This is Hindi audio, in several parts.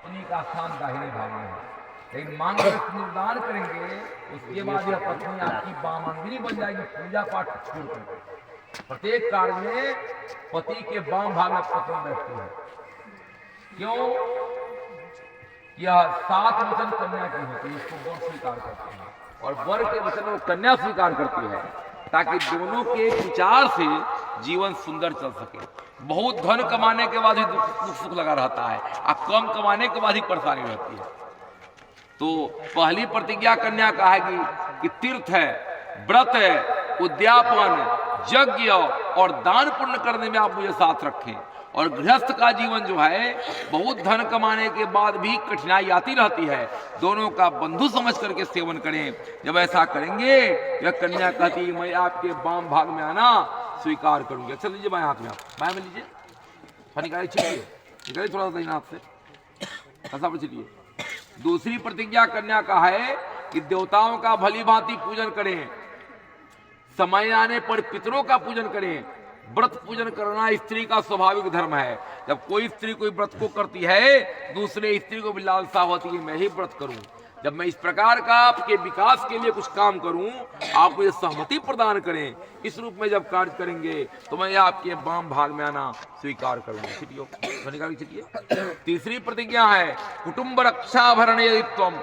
पत्नी का स्थान दाहिने भाग में है। लेकिन मांग निर्दान करेंगे उसके बाद यह पत्नी आपकी वामांगिनी बन जाएगी, पूजा पाठ छोड़ कर। प्रत्येक कार्य में पति के वाम भाग में पत्नी बैठती है। क्यों? यह 7 वचन कन्या की होती है, इसको वर स्वीकार करते हैं, और वर के वचन वो कन्या स्वीकार करती है, ताकि दोनों के विचार से जीवन सुंदर चल सके। बहुत धन कमाने के बाद ही दुख सुख लगा रहता है, और कम कमाने के बाद ही परेशानी रहती है। तो पहली प्रतिज्ञा कन्या कहेगी कि तीर्थ है, व्रत है, उद्यापन, यज्ञ और दान पुण्य करने में आप मुझे साथ रखें। और गृहस्थ का जीवन जो है, बहुत धन कमाने के बाद भी कठिनाई आती रहती है, दोनों का बंधु समझ करके सेवन करें। जब ऐसा करेंगे, यह कन्या कहती मैं आपके वाम भाग में आना स्वीकार करूंगी। अच्छा लीजिए बाएं हाथ में, आप बाएं में लीजिए, निकालिए, छिड़िए, निकालिए थोड़ा सा हाथ से, ऐसा पर छिड़िए। दूसरी प्रतिज्ञा कन्या का है कि देवताओं का भली भांति पूजन करें, समय आने पर पितरों का पूजन करें। व्रत पूजन करना स्त्री का स्वाभाविक धर्म है। जब कोई स्त्री कोई व्रत को करती है, दूसरे स्त्री को भी लालसा होती है मैं ही व्रत करूं। जब मैं इस प्रकार का आपके विकास के लिए कुछ काम करूं, आप मुझे सहमति प्रदान करें। इस रूप में जब कार्य करेंगे तो मैं आपके वाम भाग में आना स्वीकार करूंगा। छिटिए। तीसरी प्रतिज्ञा है कुटुंब रक्षा भरणेयित्वम,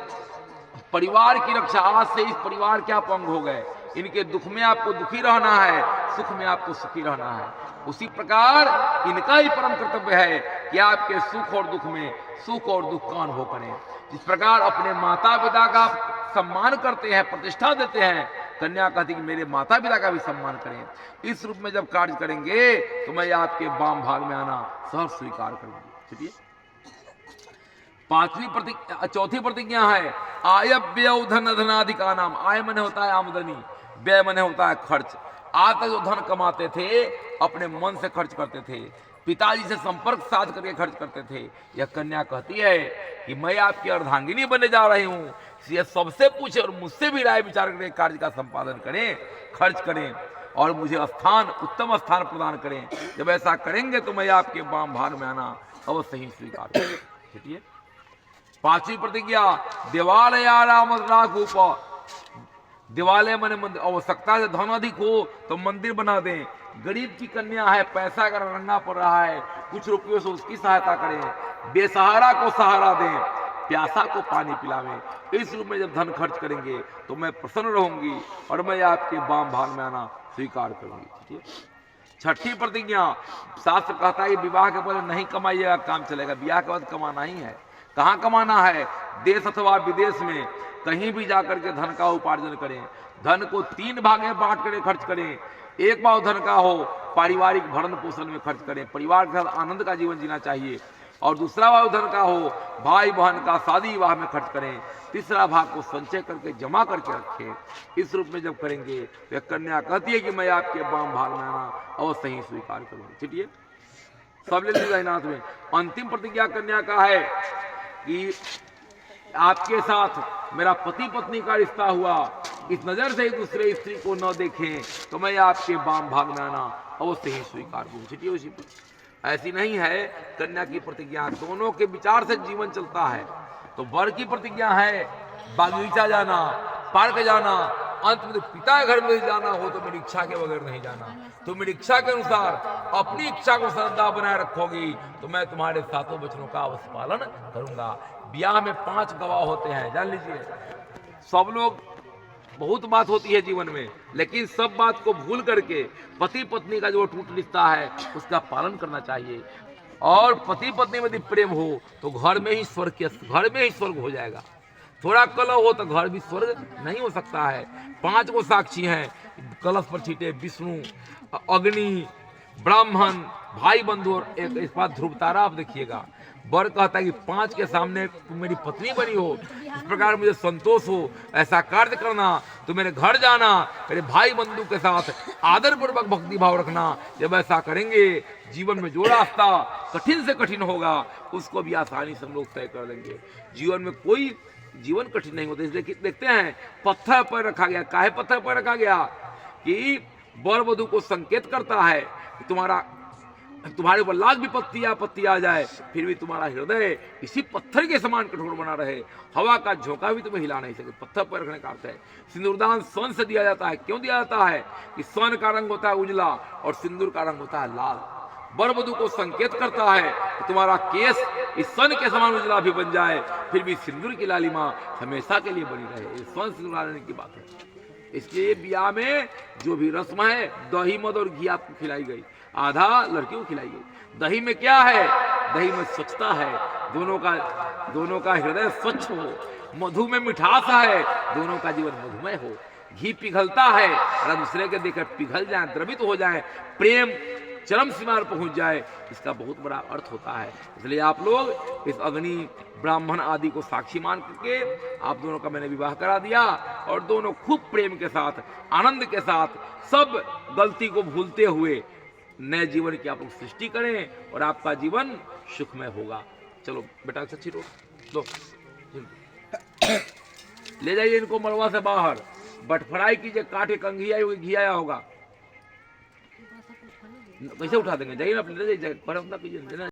परिवार की रक्षा। आज से इस परिवार के आप अंग हो गए, इनके दुख में आपको दुखी रहना है, सुख में आपको सुखी रहना है। उसी प्रकार इनका ही परम कर्तव्य है कि आपके सुख और दुख में सुख और दुख का अनुभव करें। जिस प्रकार अपने माता पिता का सम्मान करते हैं, प्रतिष्ठा देते हैं, कन्या कहती कि मेरे माता पिता का भी सम्मान करें। इस रूप में जब कार्य करेंगे तो मैं आपके वाम भाग में आना सहर्ष स्वीकार करूंगी। ठीक है। चौथी प्रतिज्ञा है आय व्यय धन धनाधिका नाम। आय मन होता है आमदनी, व्यय मन होता है खर्च। आज तक जो धन कमाते थे अपने मन से खर्च करते थे, पिताजी से संपर्क साध करके खर्च करते थे। यह कन्या कहती है कि मैं आपकी अर्धांगिनी बनने जा रही हूँ, ये सबसे पूछे और मुझसे भी राय विचार करके कार्य का संपादन करें, खर्च करें और मुझे स्थान, उत्तम स्थान प्रदान करें। जब ऐसा करेंगे तो मैं आपके वाम भाग में आना अवश्य ही स्वीकार करूंगा। पांचवी प्रतिज्ञा देवालय राम राघूप। दिवालय माने मंदिर, आवश्यकता से धन अधिक हो तो मंदिर बना दें। गरीब की कन्या है, पैसा का रंगा पड़ रहा है, कुछ रुपयों से उसकी सहायता करें। बेसहारा को सहारा दें, प्यासा को पानी पिलावें। इस रूप में जब धन खर्च करेंगे तो मैं प्रसन्न रहूंगी और मैं आपके वाम भाग में आना स्वीकार करूंगी। छठी प्रतिज्ञा, शास्त्र कहता है कि विवाह के पहले नहीं कमाइएगा काम चलेगा, विवाह के बाद कमाना ही है। कहाँ कमाना है? देश अथवा विदेश में कहीं भी जाकर के धन का उपार्जन करें। धन को 3 भाग में बांट कर खर्च करें। एक भाग धन का हो पारिवारिक भरण पोषण में खर्च करें, परिवार के साथ आनंद का जीवन जीना चाहिए। और दूसरा भाग धन का हो भाई बहन का शादी विवाह में खर्च करें। तीसरा भाग को संचय करके जमा करके रखें। इस रूप में जब करेंगे वह कन्या कहती है कि मैं आपके वाम भाग में आना अवश्य ही स्वीकार करूंगी। ठीक, सब ले लीजिए हाथ में। अंतिम प्रतिज्ञा कन्या का है कि आपके साथ मेरा पति पत्नी का रिश्ता हुआ, इस नजर से दूसरे स्त्री को न देखें तो मैं आपके वाम भाग में आना अवश्य ही स्वीकार करूं। ठीक है। उसी पर ऐसी नहीं है कन्या की प्रतिज्ञा, दोनों के विचार से जीवन चलता है। तो वर की प्रतिज्ञा है बागीचा जाना, पार्क जाना, अंत में तो पिता घर में जाना हो तो मेरी इच्छा के बगैर नहीं जाना। तो मेरी इच्छा के अनुसार अपनी इच्छा को श्रद्धा बनाए रखोगी तो मैं तुम्हारे सातों वचनों का अवश्य पालन करूंगा। ब्याह में 5 गवाह होते हैं, जान लीजिए। सब लोग, बहुत बात होती है जीवन में, लेकिन सब बात को भूल करके पति पत्नी का जो टूट रिश्ता है उसका पालन करना चाहिए। और पति पत्नी में यदि प्रेम हो तो घर में ही स्वर्ग हो जाएगा। थोड़ा कलह हो तो घर भी स्वर्ग नहीं हो सकता है। 5 को साक्षी हैं, कलश पर छीटे विष्णु, अग्नि, ब्राह्मण, भाई बंधु और एक इस बात ध्रुव तारा। आप देखिएगा वर कहता है कि 5 के सामने तुम मेरी पत्नी बनी हो, इस प्रकार मुझे संतोष हो, ऐसा कार्य करना, तो मेरे घर जाना, मेरे भाई बंधु के साथ आदर पूर्वक भक्ति भाव रखना। जब ऐसा करेंगे जीवन में जो रास्ता कठिन से कठिन होगा उसको भी आसानी से हम लोग तय कर लेंगे। जीवन में कोई जीवन कठिन नहीं होता। इसलिए देखते हैं पत्थर पर रखा गया। काहे पत्थर पर रखा गया? कि वर वधू को संकेत करता है कि तुम्हारा तुम्हारे ऊपर लाख विपत्ति आपत्ति आ जाए, फिर भी तुम्हारा हृदय इसी पत्थर के समान कठोर बना रहे, हवा का झोंका भी तुम्हें हिला नहीं सके। पत्थर पर रखने का अर्थ है सिंदूरदान स्वर्ण से दिया जाता है। क्यों दिया जाता है कि स्वर्ण का रंग होता है उजला और सिंदूर का रंग होता है लाल। वर वधू को संकेत करता है कि तुम्हारा केस इस स्वर्ण के समान उजला भी बन जाए, फिर भी सिंदूर की लालिमा हमेशा के लिए बनी रहे। ये स्वर्ण सिंदूर लाने की बात है। इसलिए ब्याह में जो भी रस्म है, दही मध और घी आपको खिलाई गई, आधा लड़कियों को खिलाई गई। दही में क्या है? दही में स्वच्छता है, दोनों का हृदय स्वच्छ हो। मधु में मिठास है, दोनों का जीवन मधुमय हो। घी पिघलता है, अगर दूसरे के देखकर पिघल जाए, द्रवित हो जाए, प्रेम चरम सीमा पर पहुंच जाए, इसका बहुत बड़ा अर्थ होता है। इसलिए आप लोग इस अग्नि ब्राह्मण आदि को साक्षी मान करके आप दोनों का मैंने विवाह करा दिया, और दोनों खूब प्रेम के साथ, आनंद के साथ, सब गलती को भूलते हुए नए जीवन की आप लोग सृष्टि करें और आपका जीवन सुखमय होगा। चलो बेटा सच्ची रो दो, ले जाइए इनको मड़वा से बाहर, बटफराई कीजिए, काटे कंघी आई हुई घी आया होगा, कैसे उठा देंगे? जाइए ना, अपने ले जाइए, पर कीजिए।